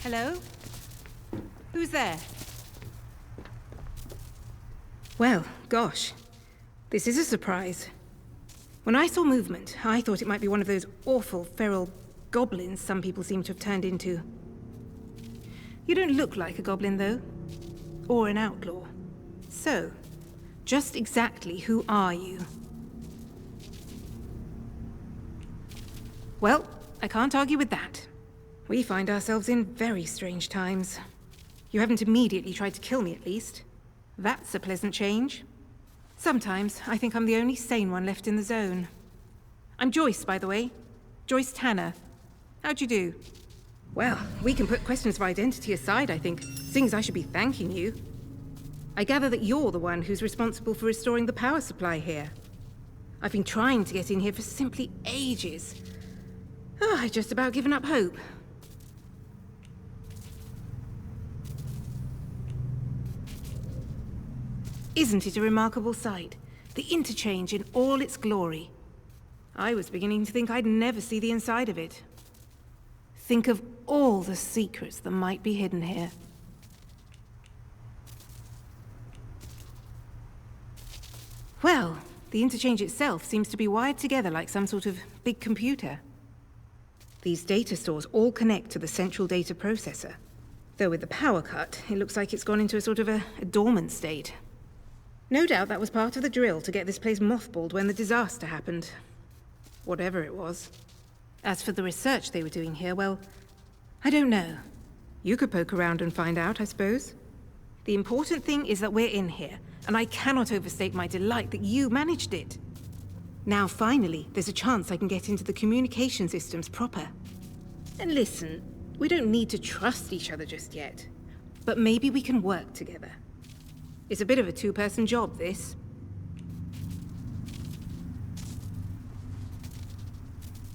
Hello? Who's there? Well, gosh. This is a surprise. When I saw movement, I thought it might be one of those awful feral goblins some people seem to have turned into. You don't look like a goblin, though. Or an outlaw. So, just exactly who are you? Well, I can't argue with that. We find ourselves in very strange times. You haven't immediately tried to kill me, at least. That's a pleasant change. Sometimes, I think I'm the only sane one left in the zone. I'm Joyce, by the way. Joyce Tanner. How'd you do? Well, we can put questions of identity aside, I think, seeing as I should be thanking you. I gather that you're the one who's responsible for restoring the power supply here. I've been trying to get in here for simply ages. I've just about given up hope. Isn't it a remarkable sight? The interchange in all its glory. I was beginning to think I'd never see the inside of it. Think of all the secrets that might be hidden here. Well, the interchange itself seems to be wired together like some sort of big computer. These data stores all connect to the central data processor. Though with the power cut, it looks like it's gone into a sort of a dormant state. No doubt that was part of the drill to get this place mothballed when the disaster happened. Whatever it was. As for the research they were doing here, well, I don't know. You could poke around and find out, I suppose. The important thing is that we're in here, and I cannot overstate my delight that you managed it. Now, finally, there's a chance I can get into the communication systems proper. And listen, we don't need to trust each other just yet. But maybe we can work together. It's a bit of a two-person job, this.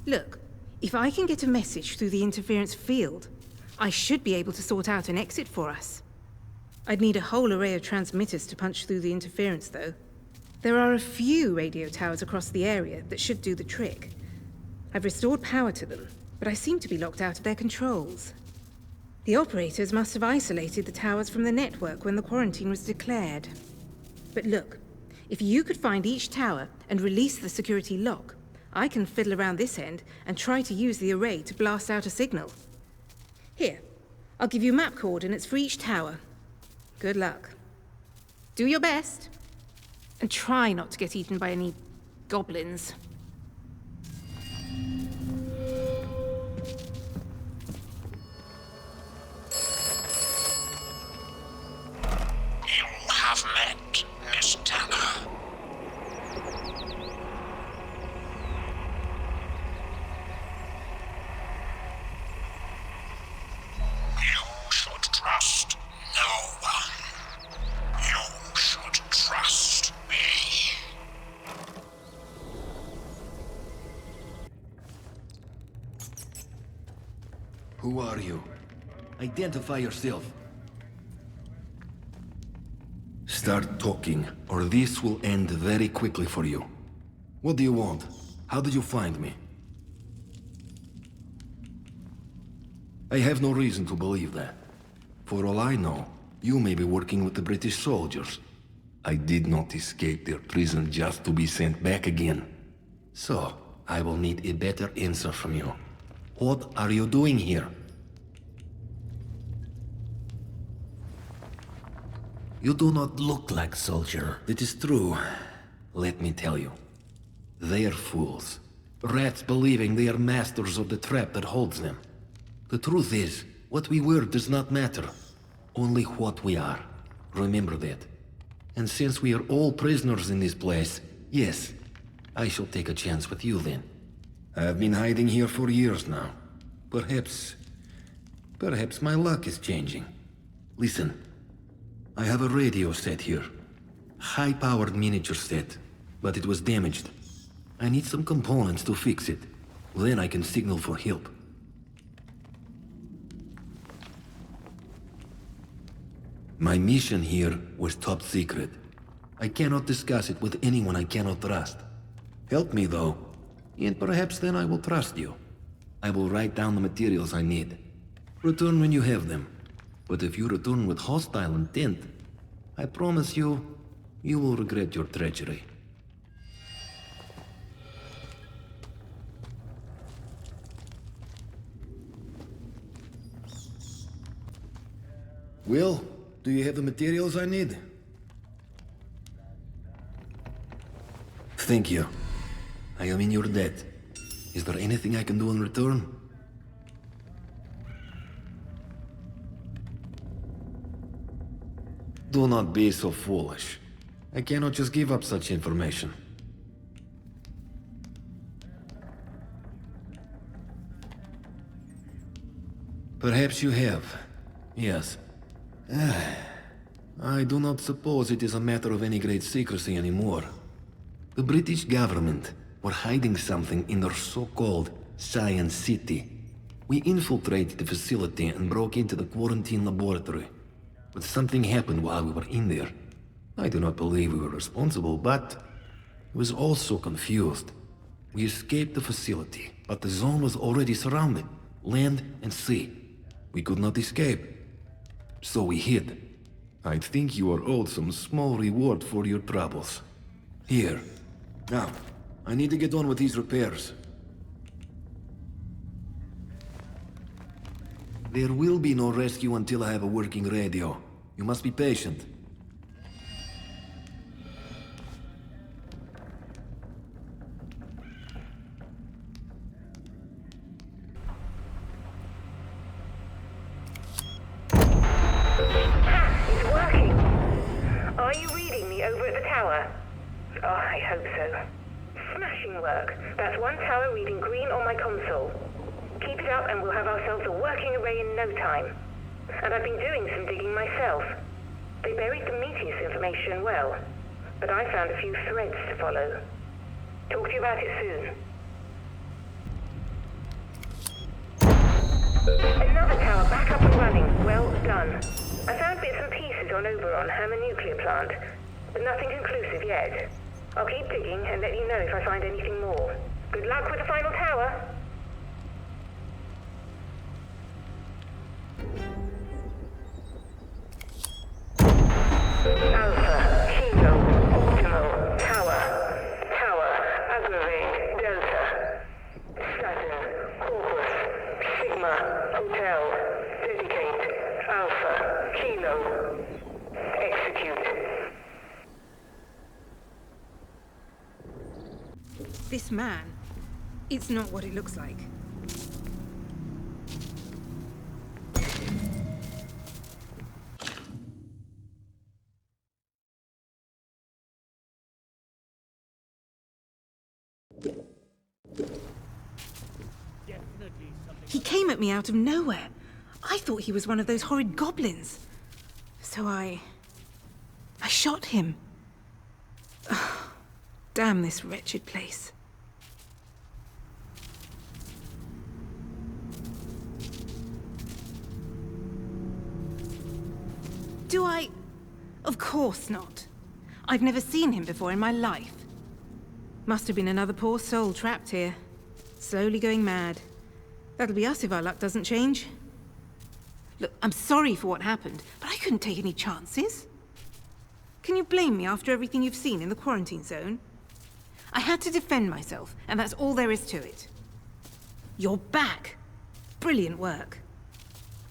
Look, if I can get a message through the interference field, I should be able to sort out an exit for us. I'd need a whole array of transmitters to punch through the interference, though. There are a few radio towers across the area that should do the trick. I've restored power to them, but I seem to be locked out of their controls. The operators must have isolated the towers from the network when the quarantine was declared. But look, if you could find each tower and release the security lock, I can fiddle around this end and try to use the array to blast out a signal. Here, I'll give you map coordinates for each tower. Good luck. Do your best. And try not to get eaten by any goblins. You have met Miss Tanner. You should trust no one. You should trust me. Who are you? Identify yourself. Start talking, or this will end very quickly for you. What do you want? How did you find me? I have no reason to believe that. For all I know, you may be working with the British soldiers. I did not escape their prison just to be sent back again. So, I will need a better answer from you. What are you doing here? You do not look like soldier. It is true. Let me tell you. They are fools. Rats believing they are masters of the trap that holds them. The truth is, what we were does not matter. Only what we are. Remember that. And since we are all prisoners in this place, yes, I shall take a chance with you then. I've been hiding here for years now. Perhaps my luck is changing. Listen, I have a radio set here. High-powered miniature set, but it was damaged. I need some components to fix it. Then I can signal for help. My mission here was top secret. I cannot discuss it with anyone I cannot trust. Help me though, and perhaps then I will trust you. I will write down the materials I need. Return when you have them. But if you return with hostile intent, I promise you, you will regret your treachery. Well, do you have the materials I need? Thank you. I am in your debt. Is there anything I can do in return? Do not be so foolish. I cannot just give up such information. Perhaps you have. Yes. I do not suppose it is a matter of any great secrecy anymore. The British government were hiding something in their so-called Science City. We infiltrated the facility and broke into the quarantine laboratory. But something happened while we were in there. I do not believe we were responsible, but I was all so confused. We escaped the facility, but the zone was already surrounded, land and sea. We could not escape. So we hid. I think you are owed some small reward for your troubles. Here. Now, I need to get on with these repairs. There will be no rescue until I have a working radio. You must be patient. It's working! Are you reading me over at the tower? Oh, I hope so. Smashing work. That's one tower reading green on my console. Keep it up and we'll have ourselves a working array in no time. And I've been doing some digging myself. They buried the Meteus information well, but I found a few threads to follow. Talk to you about it soon. Another tower back up and running. Well done. I found bits and pieces on Oberon and the nuclear plant, but nothing conclusive yet. I'll keep digging and let you know if I find anything more. Good luck with the final tower. Alpha, Kilo, Optimal, Tower, Tower, Aggravate, Delta, Saturn, Corpus, Sigma, Hotel, Dedicate, Alpha, Kilo, Execute. This man, it's not what it looks like. He came at me out of nowhere. I thought he was one of those horrid goblins. So I shot him. Ugh, damn this wretched place. Do I? Of course not. I've never seen him before in my life. Must have been another poor soul trapped here. Slowly going mad. That'll be us if our luck doesn't change. Look, I'm sorry for what happened, but I couldn't take any chances. Can you blame me after everything you've seen in the quarantine zone? I had to defend myself, and that's all there is to it. You're back. Brilliant work.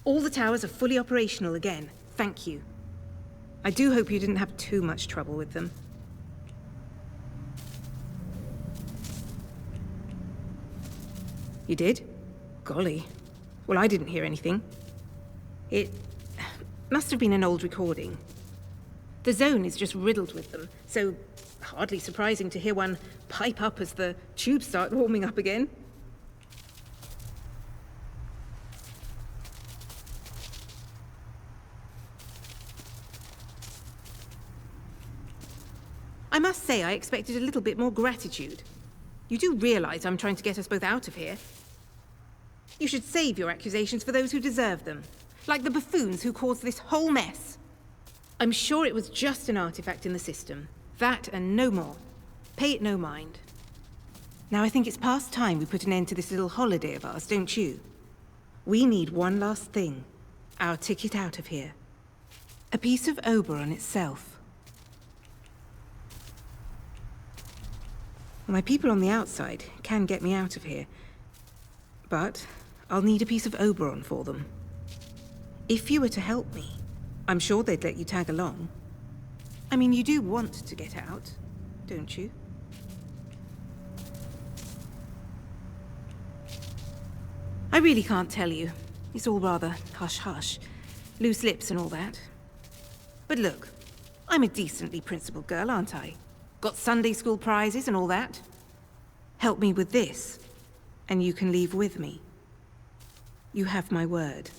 All the towers are fully operational again. Thank you. I do hope you didn't have too much trouble with them. You did? Golly. Well, I didn't hear anything. It must have been an old recording. The zone is just riddled with them, so hardly surprising to hear one pipe up as the tubes start warming up again. I must say I expected a little bit more gratitude. You do realize I'm trying to get us both out of here? You should save your accusations for those who deserve them. Like the buffoons who caused this whole mess. I'm sure it was just an artifact in the system. That and no more. Pay it no mind. Now I think it's past time we put an end to this little holiday of ours, don't you? We need one last thing. Our ticket out of here. A piece of Oberon itself. My people on the outside can get me out of here. But I'll need a piece of Oberon for them. If you were to help me, I'm sure they'd let you tag along. I mean, you do want to get out, don't you? I really can't tell you. It's all rather hush-hush. Loose lips and all that. But look, I'm a decently principled girl, aren't I? Got Sunday school prizes and all that. Help me with this, and you can leave with me. You have my word.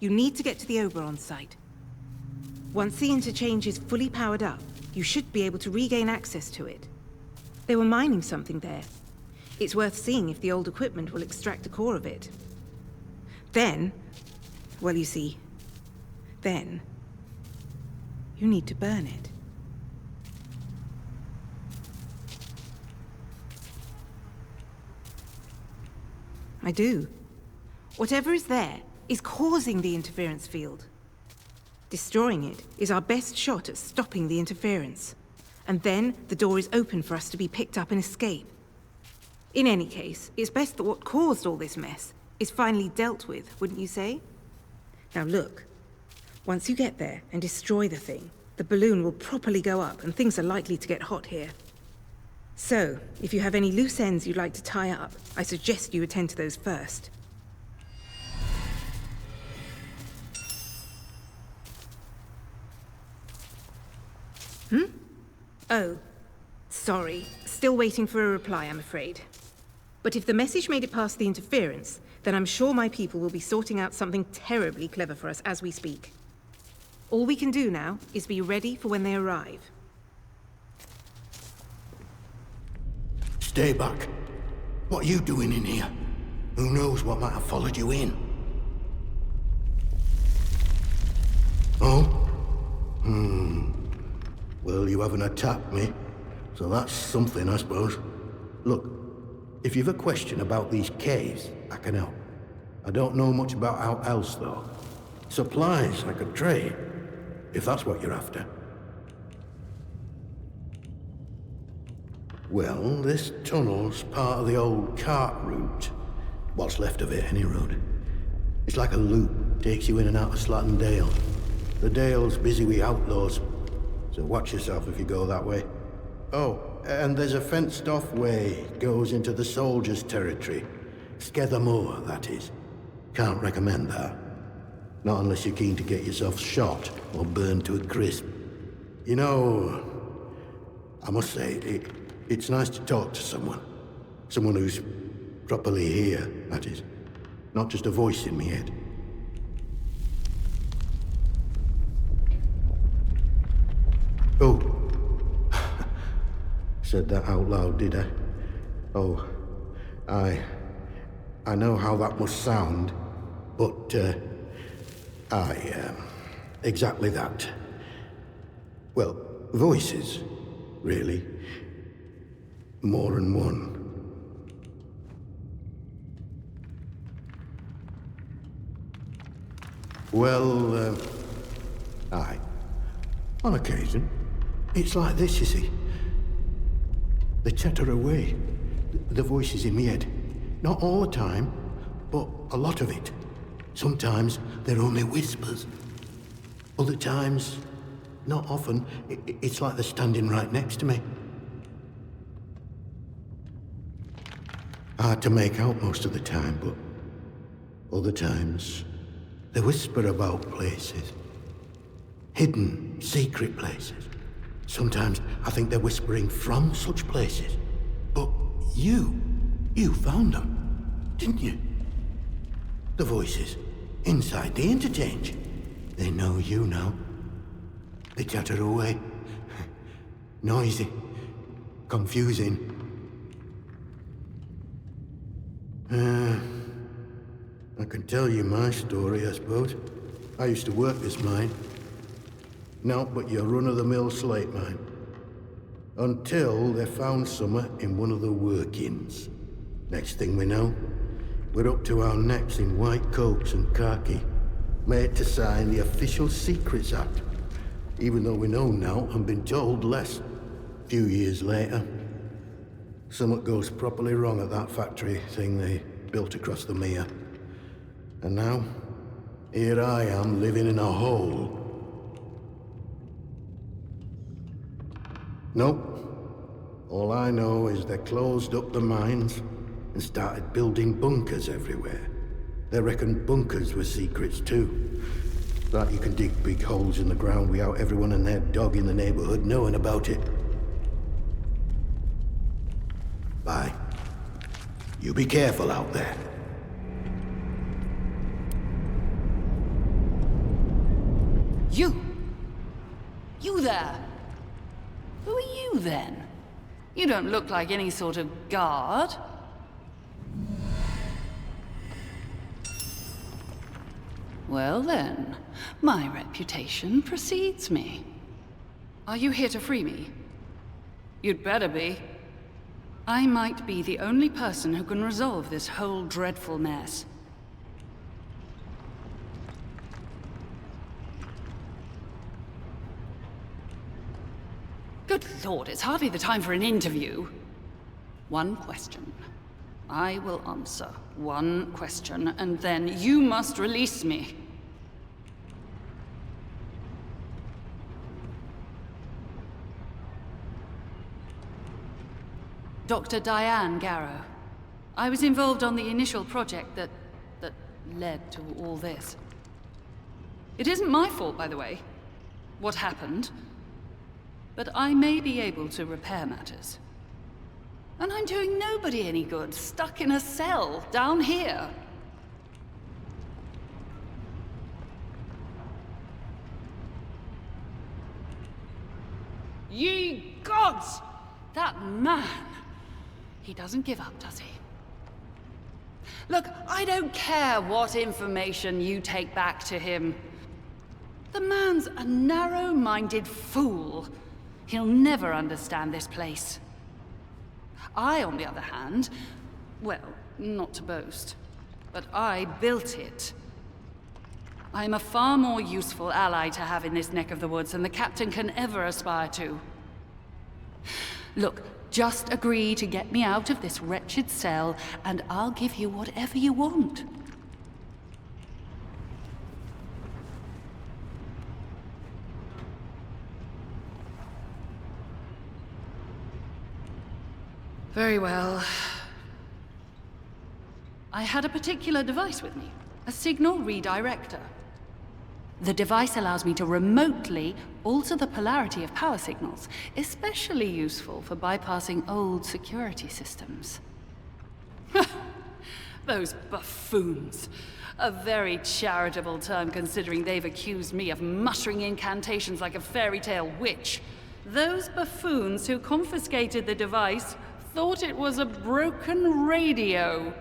You need to get to the Oberon site. Once the interchange is fully powered up, you should be able to regain access to it. They were mining something there. It's worth seeing if the old equipment will extract a core of it. Then, well, you see, then, you need to burn it. I do. Whatever is there is causing the interference field. Destroying it is our best shot at stopping the interference. And then the door is open for us to be picked up and escape. In any case, it's best that what caused all this mess is finally dealt with, wouldn't you say? Now look, once you get there and destroy the thing, the balloon will properly go up and things are likely to get hot here. So, if you have any loose ends you'd like to tie up, I suggest you attend to those first. Oh, sorry. Still waiting for a reply, I'm afraid. But if the message made it past the interference, then I'm sure my people will be sorting out something terribly clever for us as we speak. All we can do now is be ready for when they arrive. Stay back. What are you doing in here? Who knows what might have followed you in? Oh? Well, you haven't attacked me, so that's something, I suppose. Look, if you've a question about these caves, I can help. I don't know much about how else, though. Supplies I could trade, if that's what you're after. Well, this tunnel's part of the old cart route. What's left of it, any road. It's like a loop, takes you in and out of Slatton Dale. The Dale's busy with outlaws, so watch yourself if you go that way. Oh, and there's a fenced-off way, goes into the soldiers' territory. Sgether Moor, that is. Can't recommend that. Not unless you're keen to get yourself shot or burned to a crisp. You know, I must say, it's nice to talk to someone. Someone who's properly here, that is. Not just a voice in my head. Oh. Said that out loud, did I? Oh, I know how that must sound, but, exactly that. Well, voices, really. More than one. Well, aye. On occasion. It's like this, you see. They chatter away. The voices in my head. Not all the time, but a lot of it. Sometimes they're only whispers. Other times, not often, it's like they're standing right next to me. Hard to make out most of the time, but other times, they whisper about places. Hidden, secret places. Sometimes I think they're whispering from such places. But you found them, didn't you? The voices, inside the interchange. They know you now. They chatter away. Noisy. Confusing. I can tell you my story, I suppose. I used to work this mine. No, but your run-of-the-mill slate mine. Until they found summer in one of the workings. Next thing we know, We're up to our necks in white coats and khaki, made to sign the Official Secrets Act, even though we know now and been told less. Few years later, something goes properly wrong at that factory thing they built across the mere. And now, here I am living in a hole. Nope. All I know is they closed up the mines and started building bunkers everywhere. They reckoned bunkers were secrets too. That you can dig big holes in the ground without everyone and their dog in the neighborhood knowing about it. Bye. You be careful out there. You there! Who are you then? You don't look like any sort of guard. Well then, my reputation precedes me. Are you here to free me? You'd better be. I might be the only person who can resolve this whole dreadful mess. Good Lord, it's hardly the time for an interview. One question. I will answer one question, and then you must release me. Dr. Diane Garrow. I was involved on the initial project that led to all this. It isn't my fault, by the way, what happened. But I may be able to repair matters. And I'm doing nobody any good, stuck in a cell down here. Ye gods! That man! He doesn't give up, does he? Look, I don't care what information you take back to him. The man's a narrow-minded fool. He'll never understand this place. I, on the other hand, well, not to boast, but I built it. I'm a far more useful ally to have in this neck of the woods than the captain can ever aspire to. Look, just agree to get me out of this wretched cell, and I'll give you whatever you want. Very well. I had a particular device with me, a signal redirector. The device allows me to remotely alter the polarity of power signals, especially useful for bypassing old security systems. Those buffoons. A very charitable term considering they've accused me of muttering incantations like a fairy tale witch. Those buffoons who confiscated the device thought it was a broken radio.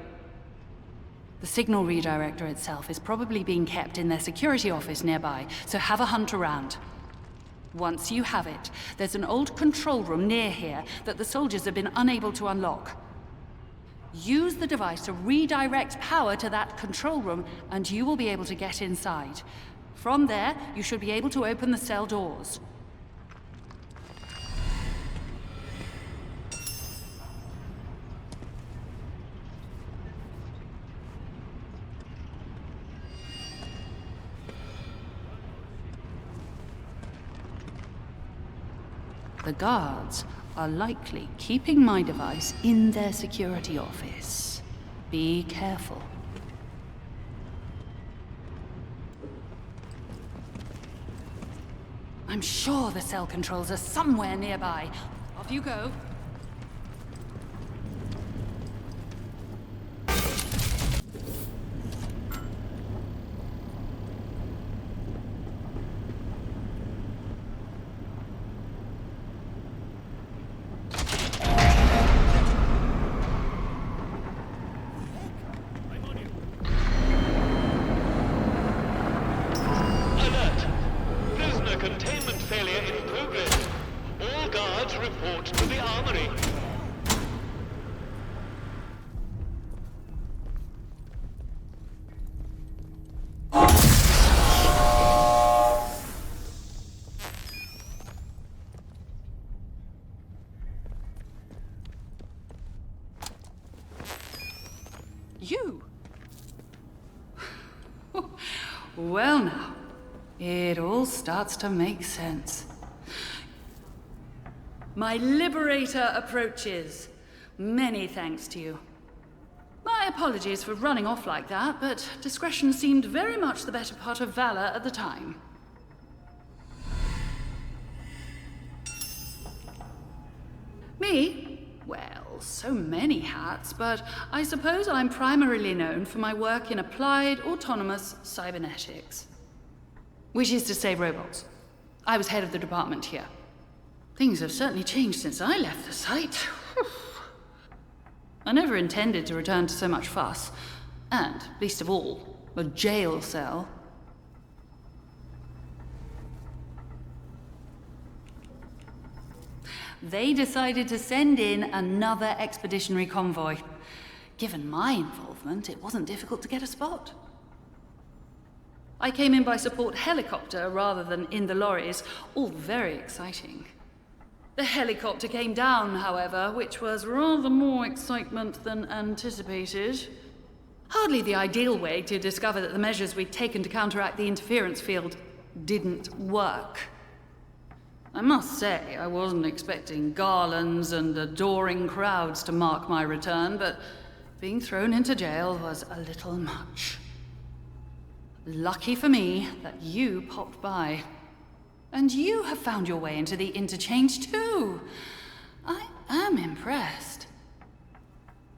The signal redirector itself is probably being kept in their security office nearby, so have a hunt around. Once you have it, there's an old control room near here that the soldiers have been unable to unlock. Use the device to redirect power to that control room, and you will be able to get inside. From there, you should be able to open the cell doors. The guards are likely keeping my device in their security office. Be careful. I'm sure the cell controls are somewhere nearby. Off you go. Containment failure in progress. All guards report to the armory. Well now, it all starts to make sense. My Liberator approaches. Many thanks to you. My apologies for running off like that, but discretion seemed very much the better part of valor at the time. Me? Well, so many hats, but I suppose I'm primarily known for my work in applied autonomous cybernetics. Which is to say robots. I was head of the department here. Things have certainly changed since I left the site. I never intended to return to so much fuss, and, least of all, a jail cell. They decided to send in another expeditionary convoy. Given my involvement, it wasn't difficult to get a spot. I came in by support helicopter rather than in the lorries, all very exciting. The helicopter came down, however, which was rather more excitement than anticipated. Hardly the ideal way to discover that the measures we'd taken to counteract the interference field didn't work. I must say, I wasn't expecting garlands and adoring crowds to mark my return, but being thrown into jail was a little much. Lucky for me that you popped by. And you have found your way into the interchange too. I am impressed.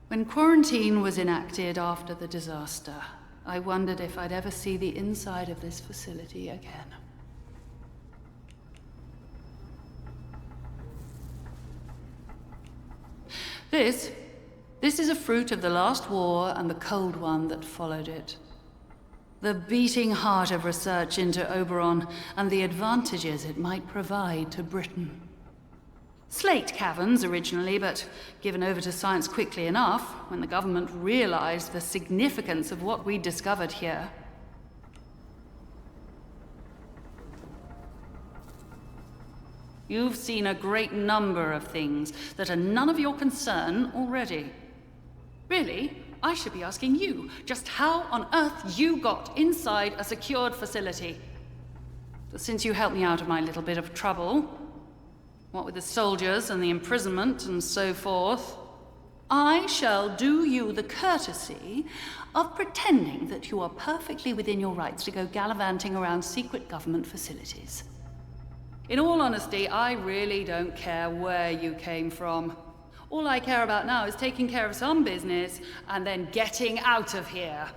When quarantine was enacted after the disaster, I wondered if I'd ever see the inside of this facility again. This is a fruit of the last war and the cold one that followed it. The beating heart of research into Oberon and the advantages it might provide to Britain. Slate caverns originally, but given over to science quickly enough when the government realized the significance of what we discovered here. You've seen a great number of things that are none of your concern already. Really, I should be asking you just how on earth you got inside a secured facility. But since you helped me out of my little bit of trouble, what with the soldiers and the imprisonment and so forth, I shall do you the courtesy of pretending that you are perfectly within your rights to go gallivanting around secret government facilities. In all honesty, I really don't care where you came from. All I care about now is taking care of some business and then getting out of here.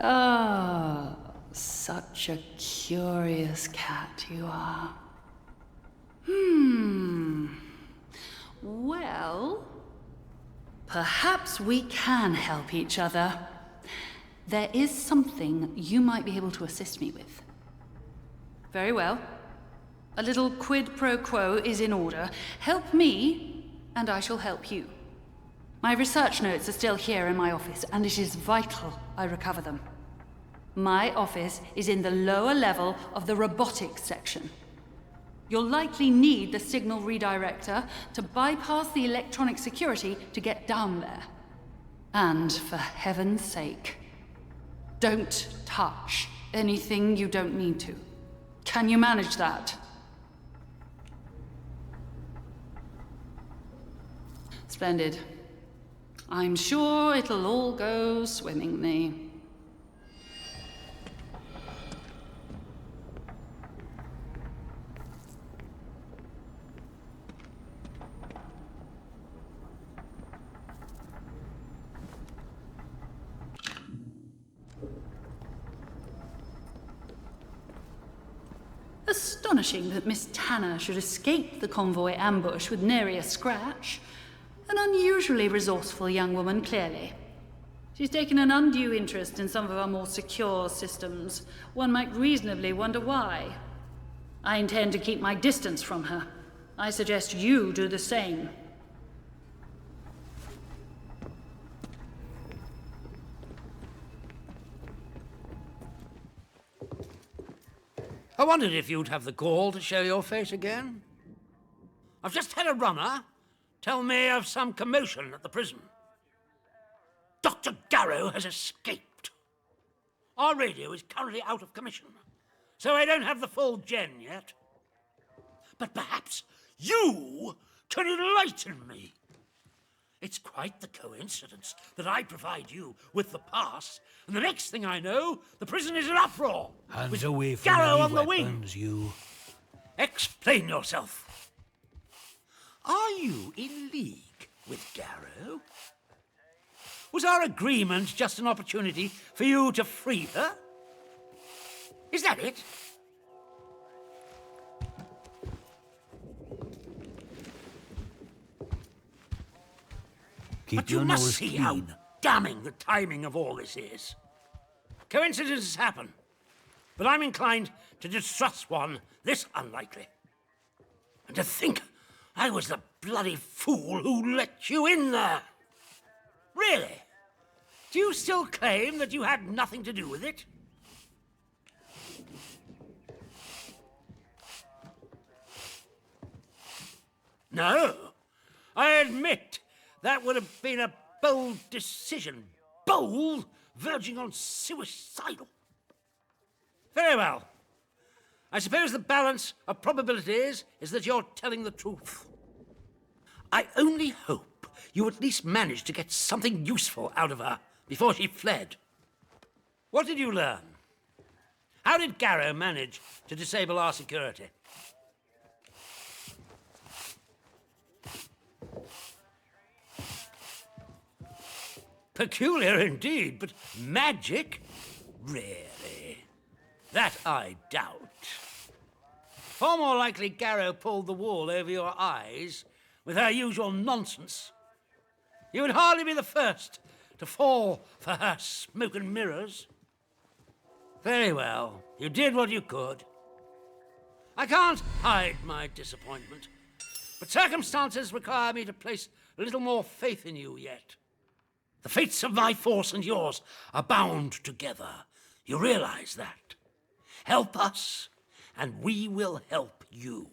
Ah, such a curious cat you are. Well, perhaps we can help each other. There is something you might be able to assist me with. Very well. A little quid pro quo is in order. Help me, and I shall help you. My research notes are still here in my office, and it is vital I recover them. My office is in the lower level of the robotics section. You'll likely need the signal redirector to bypass the electronic security to get down there. And for heaven's sake, don't touch anything you don't need to. Can you manage that? Splendid. I'm sure it'll all go swimmingly. Astonishing that Miss Tanner should escape the convoy ambush with nary a scratch. An unusually resourceful young woman, clearly. She's taken an undue interest in some of our more secure systems. One might reasonably wonder why. I intend to keep my distance from her. I suggest you do the same. I wondered if you'd have the gall to show your face again. I've just had a runner tell me of some commotion at the prison. Dr. Garrow has escaped. Our radio is currently out of commission, so I don't have the full gen yet. But perhaps you can enlighten me. It's quite the coincidence that I provide you with the pass, and the next thing I know, the prison is in uproar. Hands away from Garrow me, on the weapons, wing. you. Explain yourself. Are you in league with Garrow? Was our agreement just an opportunity for you to free her? Is that it? Keep But your you must nose see clean. how damning the timing of all this is. Coincidences happen, but I'm inclined to distrust one this unlikely. And to think I was the bloody fool who let you in there. Really? Do you still claim that you had nothing to do with it? No. I admit that would have been a bold decision. Bold, verging on suicidal. Very well. I suppose the balance of probabilities is that you're telling the truth. I only hope you at least managed to get something useful out of her before she fled. What did you learn? How did Garrow manage to disable our security? Peculiar indeed, but magic? Really? That I doubt. Far more likely Garrow pulled the wool over your eyes with her usual nonsense. You would hardly be the first to fall for her smoke and mirrors. Very well, you did what you could. I can't hide my disappointment, but circumstances require me to place a little more faith in you yet. The fates of my force and yours are bound together. You realize that? Help us, and we will help you.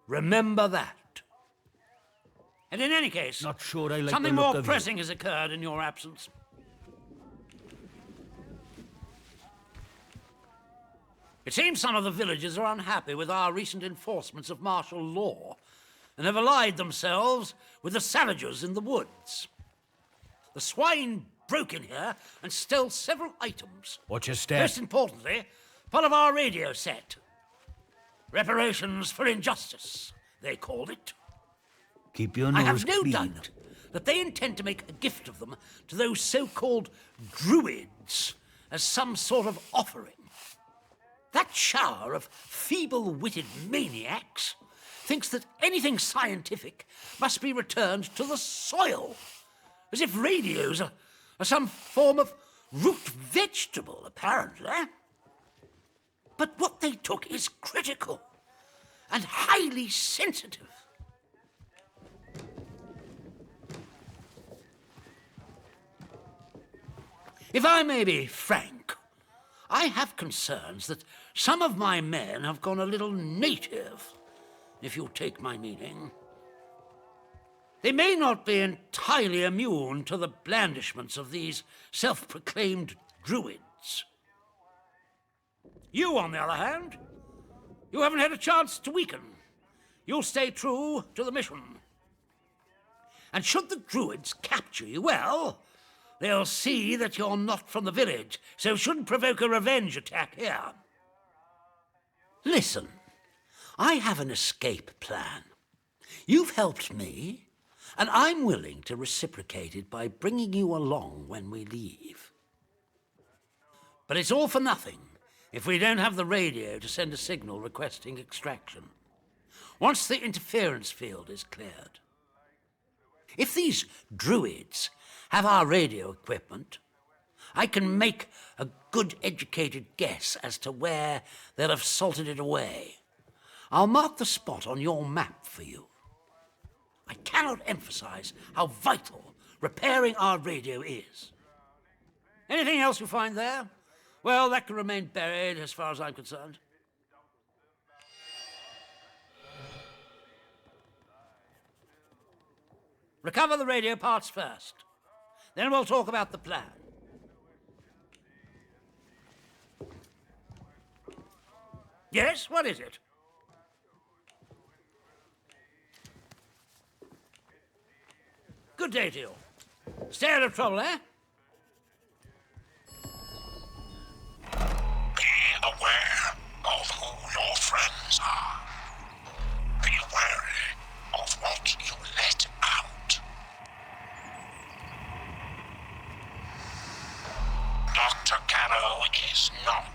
Remember that. And in any case, Not sure I like something the look more of pressing has occurred in your absence. It seems some of the villagers are unhappy with our recent enforcements of martial law and have allied themselves with the savages in the woods. The swine broke in here and stole several items. Watch your step. Most importantly, part of our radio set. Reparations for injustice, they called it. Keep your I nose have no clean. doubt that they intend to make a gift of them to those so-called druids as some sort of offering. That shower of feeble-witted maniacs thinks that anything scientific must be returned to the soil, as if radios are some form of root vegetable, apparently. But what they took is critical and highly sensitive. If I may be frank, I have concerns that some of my men have gone a little native, if you take my meaning. They may not be entirely immune to the blandishments of these self-proclaimed druids. You, on the other hand, you haven't had a chance to weaken. You'll stay true to the mission. And should the druids capture you, well, they'll see that you're not from the village, so shouldn't provoke a revenge attack here. Listen, I have an escape plan. You've helped me, and I'm willing to reciprocate it by bringing you along when we leave. But it's all for nothing if we don't have the radio to send a signal requesting extraction. Once the interference field is cleared. If these druids have our radio equipment, I can make a good educated guess as to where they'll have salted it away. I'll mark the spot on your map for you. I cannot emphasize how vital repairing our radio is. Anything else you find there? Well, that can remain buried as far as I'm concerned. Recover the radio parts first. Then we'll talk about the plan. Yes, what is it? Good day to you. Stay out of trouble, eh? Be aware of who your friends are. Be wary of what you let out. Dr. Caro is not